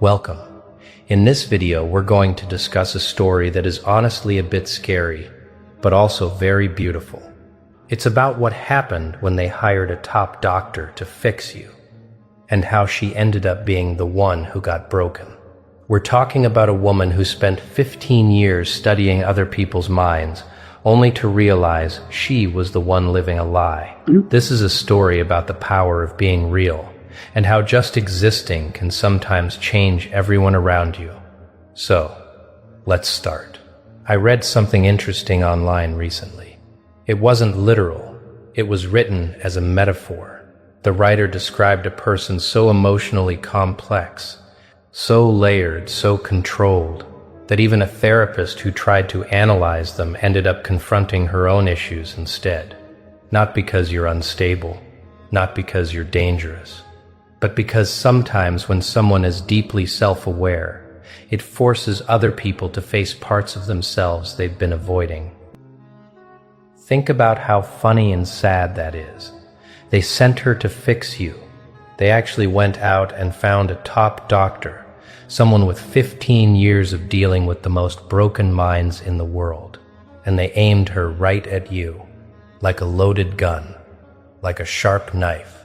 Welcome. In this video, we're going to discuss a story that is honestly a bit scary, but also very beautiful. It's about what happened when they hired a top doctor to fix you, and how she ended up being the one who got broken. We're talking about a woman who spent 15 years studying other people's minds, only to realize she was the one living a lie. This is a story about the power of being real, and how just existing can sometimes change everyone around you. So, let's start. I read something interesting online recently. It wasn't literal, it was written as a metaphor. The writer described a person so emotionally complex, so layered, so controlled, that even a therapist who tried to analyze them ended up confronting her own issues instead. Not because you're unstable, not because you're dangerous, but because sometimes when someone is deeply self-aware, it forces other people to face parts of themselves they've been avoiding. Think about how funny and sad that is. They sent her to fix you. They actually went out and found a top doctor, someone with 15 years of dealing with the most broken minds in the world, and they aimed her right at you, like a loaded gun, like a sharp knife.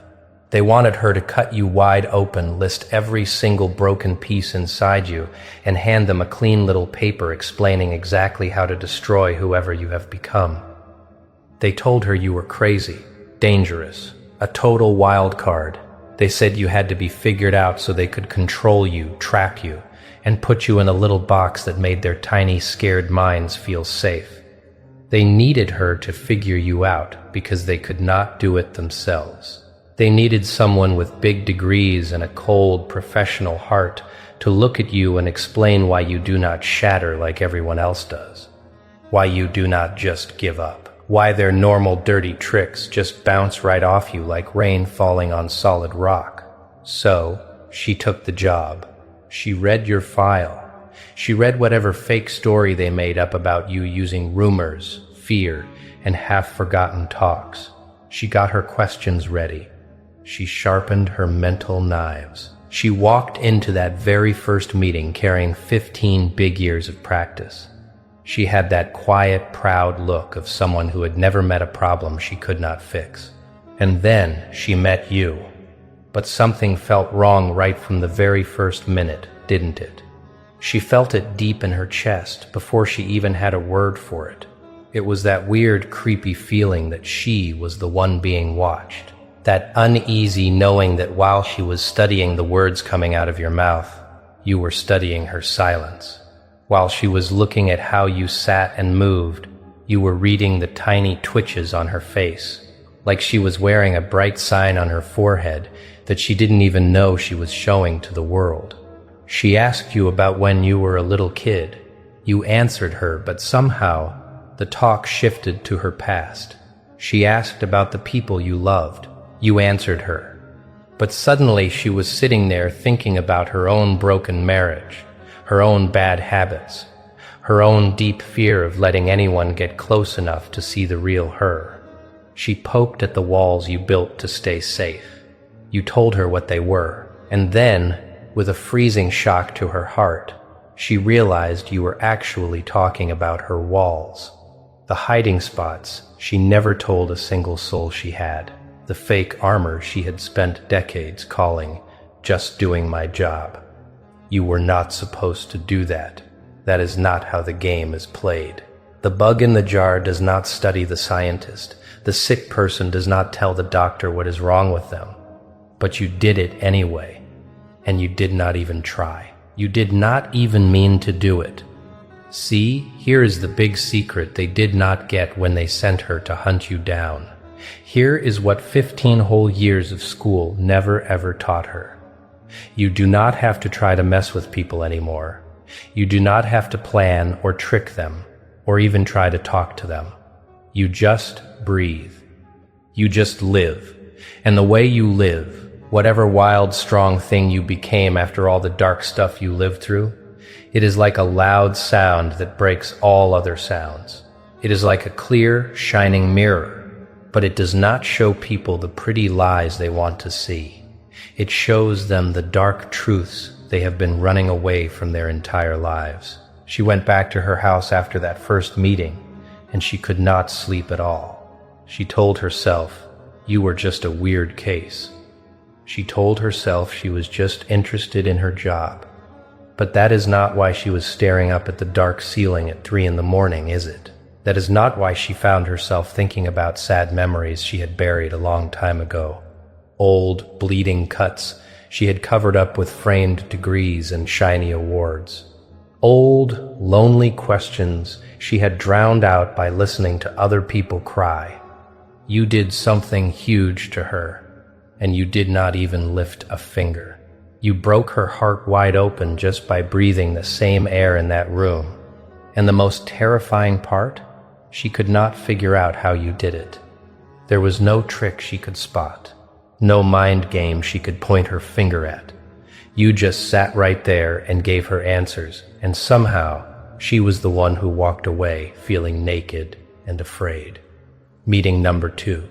They wanted her to cut you wide open, list every single broken piece inside you, and hand them a clean little paper explaining exactly how to destroy whoever you have become. They told her you were crazy, dangerous, a total wild card. They said you had to be figured out so they could control you, trap you, and put you in a little box that made their tiny, scared minds feel safe. They needed her to figure you out because they could not do it themselves. They needed someone with big degrees and a cold, professional heart to look at you and explain why you do not shatter like everyone else does, why you do not just give up, why their normal dirty tricks just bounce right off you like rain falling on solid rock. So, she took the job. She read your file. She read whatever fake story they made up about you using rumors, fear, and half-forgotten talks. She got her questions ready. She sharpened her mental knives. She walked into that very first meeting carrying 15 big years of practice. She had that quiet, proud look of someone who had never met a problem she could not fix. And then she met you. But something felt wrong right from the very first minute, didn't it? She felt it deep in her chest before she even had a word for it. It was that weird, creepy feeling that she was the one being watched. That uneasy knowing that while she was studying the words coming out of your mouth, you were studying her silence. While she was looking at how you sat and moved, you were reading the tiny twitches on her face, like she was wearing a bright sign on her forehead that she didn't even know she was showing to the world. She asked you about when you were a little kid. You answered her, but somehow the talk shifted to her past. She asked about the people you loved. You answered her. But suddenly she was sitting there thinking about her own broken marriage, her own bad habits, her own deep fear of letting anyone get close enough to see the real her. She poked at the walls you built to stay safe. You told her what they were, and then, with a freezing shock to her heart, she realized you were actually talking about her walls, the hiding spots she never told a single soul she had. The fake armor she had spent decades calling just doing my job. You were not supposed to do that. That is not how the game is played. The bug in the jar does not study the scientist. The sick person does not tell the doctor what is wrong with them. But you did it anyway, and you did not even try. You did not even mean to do it. See, here is the big secret they did not get when they sent her to hunt you down. Here is what 15 whole years of school never ever taught her. You do not have to try to mess with people anymore. You do not have to plan or trick them, or even try to talk to them. You just breathe. You just live. And the way you live, whatever wild, strong thing you became after all the dark stuff you lived through, it is like a loud sound that breaks all other sounds. It is like a clear, shining mirror. But it does not show people the pretty lies they want to see. It shows them the dark truths they have been running away from their entire lives. She went back to her house after that first meeting, and she could not sleep at all. She told herself, "You were just a weird case." She told herself she was just interested in her job. But that is not why she was staring up at the dark ceiling at 3 in the morning, is it? That is not why she found herself thinking about sad memories she had buried a long time ago. Old, bleeding cuts she had covered up with framed degrees and shiny awards. Old, lonely questions she had drowned out by listening to other people cry. You did something huge to her, and you did not even lift a finger. You broke her heart wide open just by breathing the same air in that room. And the most terrifying part? She could not figure out how you did it. There was no trick she could spot, no mind game she could point her finger at. You just sat right there and gave her answers, and somehow she was the one who walked away feeling naked and afraid. Meeting number 2.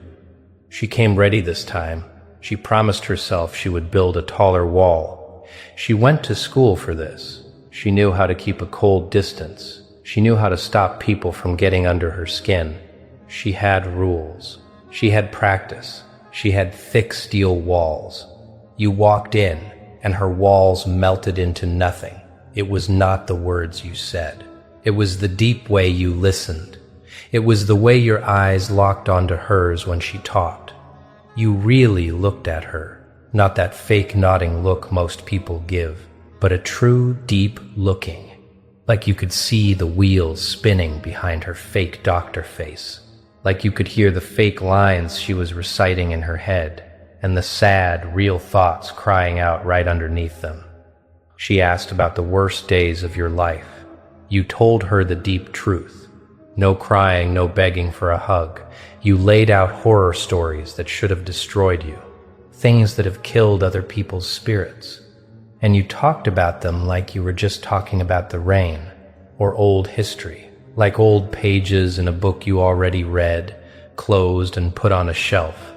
She came ready this time. She promised herself she would build a taller wall. She went to school for this. She knew how to keep a cold distance. She knew how to stop people from getting under her skin. She had rules. She had practice. She had thick steel walls. You walked in, and her walls melted into nothing. It was not the words you said. It was the deep way you listened. It was the way your eyes locked onto hers when she talked. You really looked at her, not that fake nodding look most people give, but a true, deep looking, like you could see the wheels spinning behind her fake doctor face, like you could hear the fake lines she was reciting in her head, and the sad, real thoughts crying out right underneath them. She asked about the worst days of your life. You told her the deep truth. No crying, no begging for a hug. You laid out horror stories that should have destroyed you, things that have killed other people's spirits. And you talked about them like you were just talking about the rain, or old history, like old pages in a book you already read, closed and put on a shelf.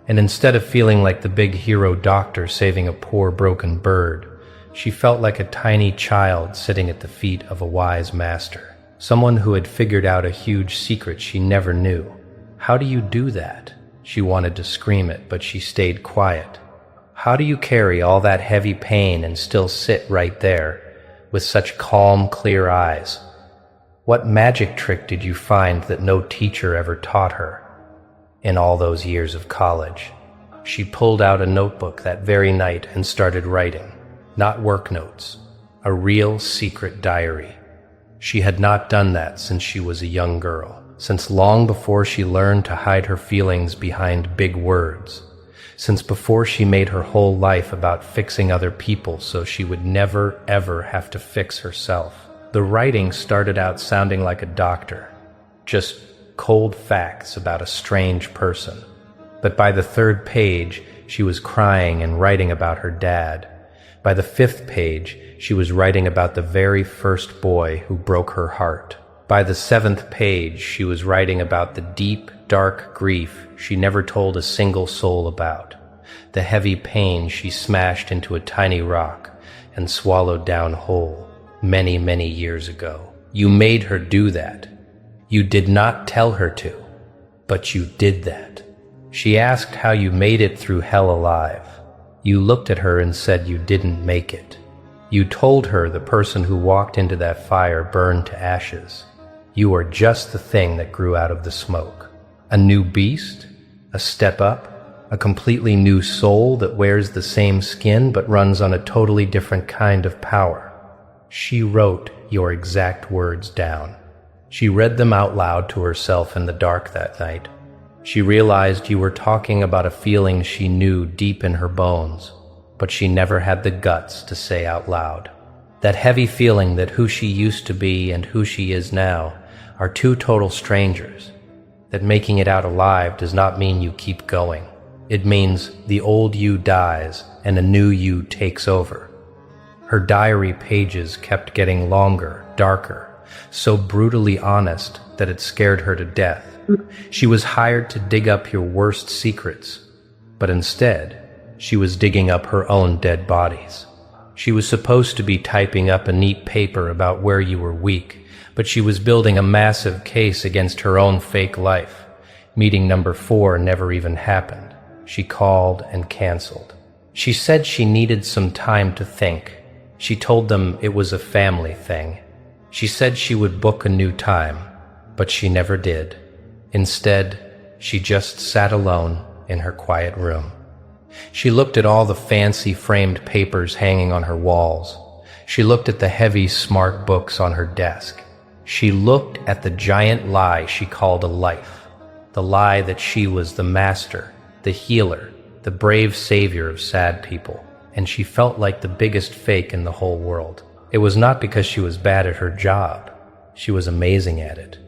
And instead of feeling like the big hero doctor saving a poor broken bird, she felt like a tiny child sitting at the feet of a wise master, someone who had figured out a huge secret she never knew. How do you do that? She wanted to scream it, but she stayed quiet. How do you carry all that heavy pain and still sit right there with such calm, clear eyes? What magic trick did you find that no teacher ever taught her in all those years of college? She pulled out a notebook that very night and started writing, not work notes, a real secret diary. She had not done that since she was a young girl, since long before she learned to hide her feelings behind big words, since before she made her whole life about fixing other people so she would never, ever have to fix herself. The writing started out sounding like a doctor, just cold facts about a strange person. But by the 3rd page, she was crying and writing about her dad. By the 5th page, she was writing about the very first boy who broke her heart. By the 7th page, she was writing about the deep, dark grief she never told a single soul about, the heavy pain she smashed into a tiny rock and swallowed down whole many, many years ago. You made her do that. You did not tell her to, but you did that. She asked how you made it through hell alive. You looked at her and said you didn't make it. You told her the person who walked into that fire burned to ashes. You are just the thing that grew out of the smoke. A new beast? A step up? A completely new soul that wears the same skin but runs on a totally different kind of power. She wrote your exact words down. She read them out loud to herself in the dark that night. She realized you were talking about a feeling she knew deep in her bones, but she never had the guts to say out loud. That heavy feeling that who she used to be and who she is now are two total strangers. That making it out alive does not mean you keep going. It means the old you dies and a new you takes over. Her diary pages kept getting longer, darker, so brutally honest that it scared her to death. She was hired to dig up your worst secrets, but instead, she was digging up her own dead bodies. She was supposed to be typing up a neat paper about where you were weak, but she was building a massive case against her own fake life. Meeting number 4 never even happened. She called and canceled. She said she needed some time to think. She told them it was a family thing. She said she would book a new time, but she never did. Instead, she just sat alone in her quiet room. She looked at all the fancy framed papers hanging on her walls. She looked at the heavy, smart books on her desk. She looked at the giant lie she called a life, the lie that she was the master, the healer, the brave savior of sad people, and she felt like the biggest fake in the whole world. It was not because she was bad at her job. She was amazing at it.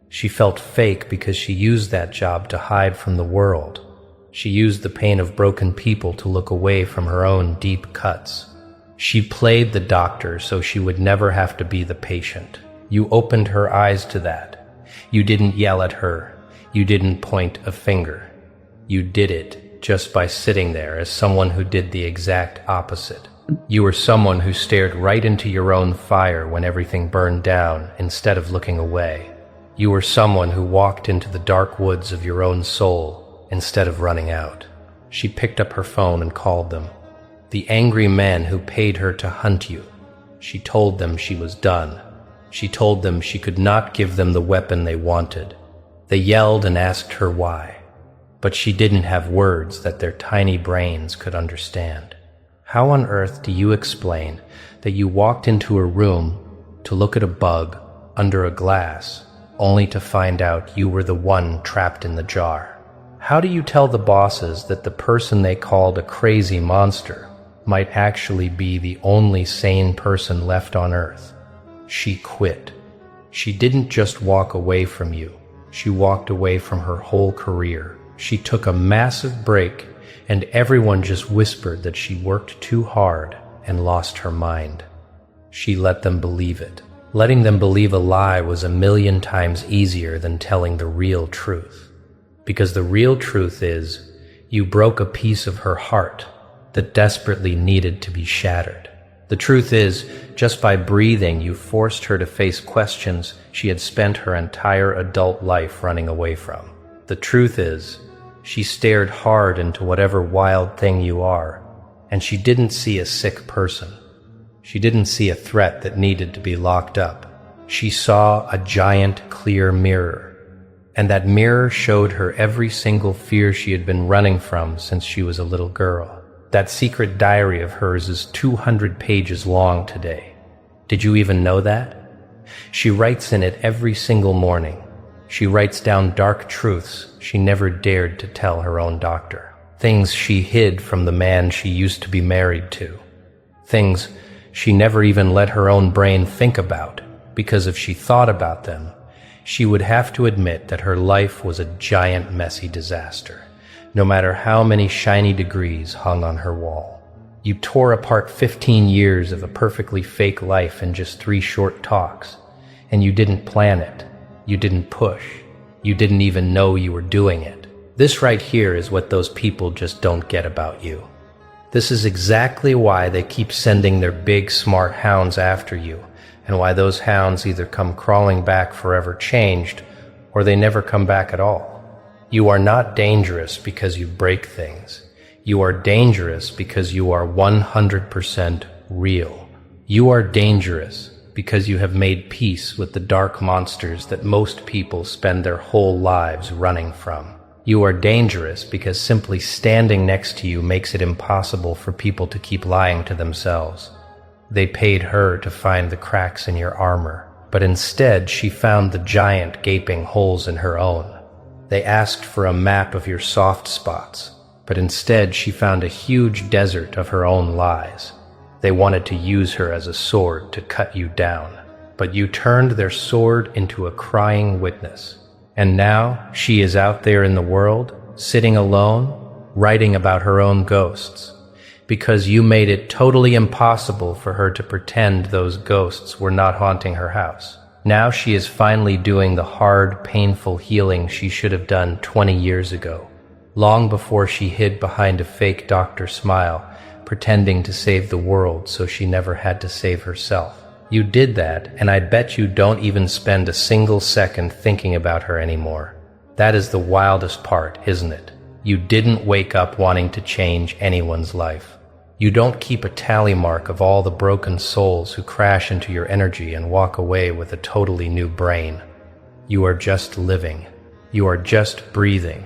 She felt fake because she used that job to hide from the world. She used the pain of broken people to look away from her own deep cuts. She played the doctor so she would never have to be the patient. You opened her eyes to that. You didn't yell at her. You didn't point a finger. You did it just by sitting there as someone who did the exact opposite. You were someone who stared right into your own fire when everything burned down instead of looking away. You were someone who walked into the dark woods of your own soul instead of running out. She picked up her phone and called them. The angry men who paid her to hunt you. She told them she was done. She told them she could not give them the weapon they wanted. They yelled and asked her why, but she didn't have words that their tiny brains could understand. How on earth do you explain that you walked into a room to look at a bug under a glass, only to find out you were the one trapped in the jar? How do you tell the bosses that the person they called a crazy monster might actually be the only sane person left on Earth? She quit. She didn't just walk away from you. She walked away from her whole career. She took a massive break, and everyone just whispered that she worked too hard and lost her mind. She let them believe it. Letting them believe a lie was 1,000,000 times easier than telling the real truth. Because the real truth is, you broke a piece of her heart that desperately needed to be shattered. The truth is, just by breathing, you forced her to face questions she had spent her entire adult life running away from. The truth is, she stared hard into whatever wild thing you are, and she didn't see a sick person. She didn't see a threat that needed to be locked up. She saw a giant, clear mirror. And that mirror showed her every single fear she had been running from since she was a little girl. That secret diary of hers is 200 pages long today. Did you even know that? She writes in it every single morning. She writes down dark truths she never dared to tell her own doctor. Things she hid from the man she used to be married to. Things she never even let her own brain think about, because if she thought about them, she would have to admit that her life was a giant messy disaster, no matter how many shiny degrees hung on her wall. You tore apart 15 years of a perfectly fake life in just 3 short talks, and you didn't plan it. You didn't push. You didn't even know you were doing it. This right here is what those people just don't get about you. This is exactly why they keep sending their big, smart hounds after you, and why those hounds either come crawling back forever changed, or they never come back at all. You are not dangerous because you break things. You are dangerous because you are 100% real. You are dangerous because you have made peace with the dark monsters that most people spend their whole lives running from. You are dangerous because simply standing next to you makes it impossible for people to keep lying to themselves. They paid her to find the cracks in your armor, but instead she found the giant gaping holes in her own. They asked for a map of your soft spots, but instead she found a huge desert of her own lies. They wanted to use her as a sword to cut you down, but you turned their sword into a crying witness. And now she is out there in the world, sitting alone, writing about her own ghosts, because you made it totally impossible for her to pretend those ghosts were not haunting her house. Now she is finally doing the hard, painful healing she should have done 20 years ago, long before she hid behind a fake doctor smile, pretending to save the world so she never had to save herself. You did that, and I bet you don't even spend a single second thinking about her anymore. That is the wildest part, isn't it? You didn't wake up wanting to change anyone's life. You don't keep a tally mark of all the broken souls who crash into your energy and walk away with a totally new brain. You are just living. You are just breathing.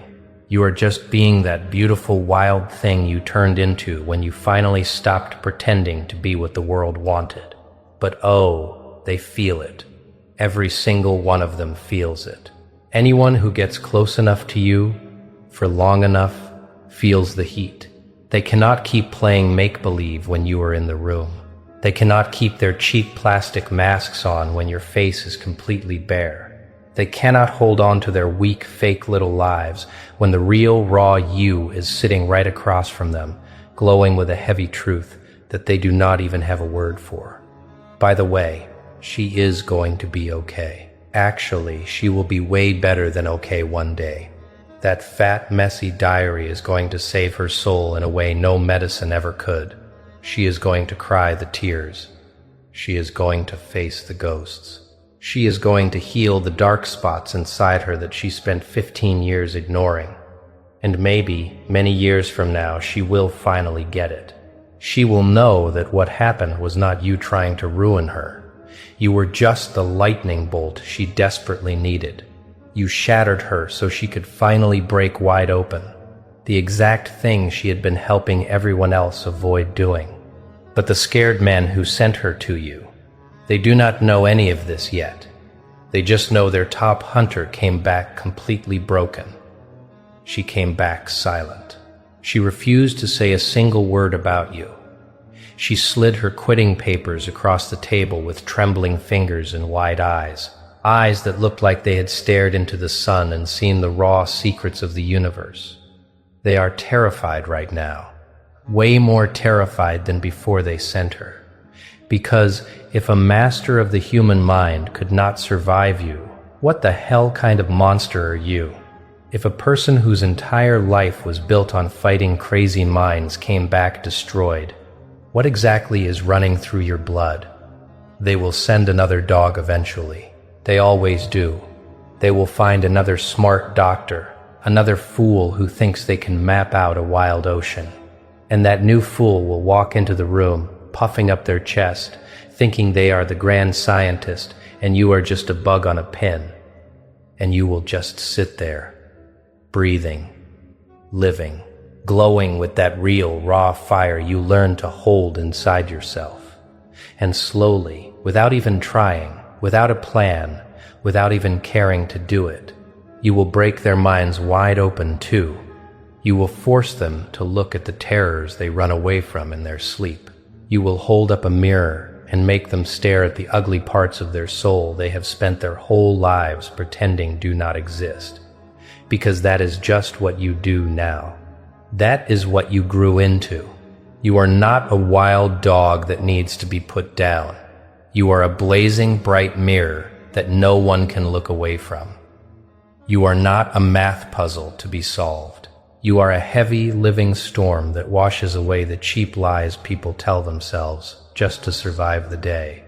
You are just being that beautiful wild thing you turned into when you finally stopped pretending to be what the world wanted. But oh, they feel it. Every single one of them feels it. Anyone who gets close enough to you for long enough feels the heat. They cannot keep playing make-believe when you are in the room. They cannot keep their cheap plastic masks on when your face is completely bare. They cannot hold on to their weak, fake little lives when the real, raw you is sitting right across from them, glowing with a heavy truth that they do not even have a word for. By the way, she is going to be okay. Actually, she will be way better than okay one day. That fat, messy diary is going to save her soul in a way no medicine ever could. She is going to cry the tears. She is going to face the ghosts. She is going to heal the dark spots inside her that she spent 15 years ignoring. And maybe, many years from now, she will finally get it. She will know that what happened was not you trying to ruin her. You were just the lightning bolt she desperately needed. You shattered her so she could finally break wide open, the exact thing she had been helping everyone else avoid doing. But the scared men who sent her to you, they do not know any of this yet. They just know their top hunter came back completely broken. She came back silent. She refused to say a single word about you. She slid her quitting papers across the table with trembling fingers and wide eyes. Eyes that looked like they had stared into the sun and seen the raw secrets of the universe. They are terrified right now, way more terrified than before they sent her. Because if a master of the human mind could not survive you, what the hell kind of monster are you? If a person whose entire life was built on fighting crazy minds came back destroyed, what exactly is running through your blood? They will send another dog eventually. They always do. They will find another smart doctor, another fool who thinks they can map out a wild ocean. And that new fool will walk into the room, puffing up their chest, thinking they are the grand scientist and you are just a bug on a pin. And you will just sit there, breathing, living, glowing with that real, raw fire you learned to hold inside yourself. And slowly, without even trying, without a plan, without even caring to do it, you will break their minds wide open too. You will force them to look at the terrors they run away from in their sleep. You will hold up a mirror and make them stare at the ugly parts of their soul they have spent their whole lives pretending do not exist. Because that is just what you do now. That is what you grew into. You are not a wild dog that needs to be put down. You are a blazing bright mirror that no one can look away from. You are not a math puzzle to be solved. You are a heavy, living storm that washes away the cheap lies people tell themselves just to survive the day.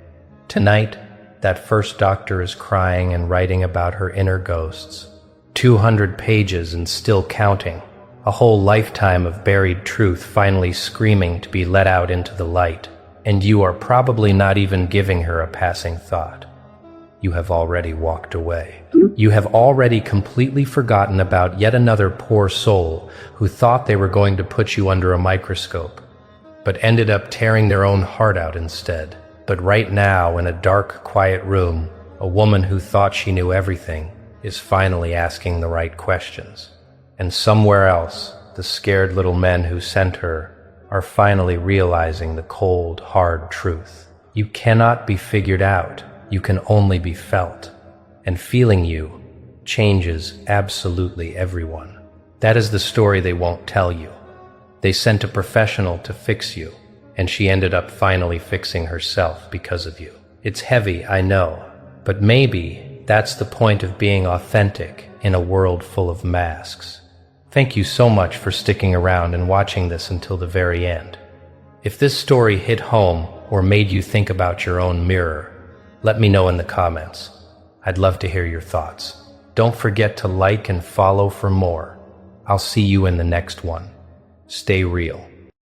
Tonight, that first doctor is crying and writing about her inner ghosts. 200 pages and still counting. A whole lifetime of buried truth finally screaming to be let out into the light. And you are probably not even giving her a passing thought. You have already walked away. You have already completely forgotten about yet another poor soul who thought they were going to put you under a microscope, but ended up tearing their own heart out instead. But right now, in a dark, quiet room, a woman who thought she knew everything is finally asking the right questions. And somewhere else, the scared little men who sent her are finally realizing the cold, hard truth. You cannot be figured out. You can only be felt. And feeling you changes absolutely everyone. That is the story they won't tell you. They sent a professional to fix you, and she ended up finally fixing herself because of you. It's heavy, I know, but maybe that's the point of being authentic in a world full of masks. Thank you so much for sticking around and watching this until the very end. If this story hit home or made you think about your own mirror, let me know in the comments. I'd love to hear your thoughts. Don't forget to like and follow for more. I'll see you in the next one. Stay real.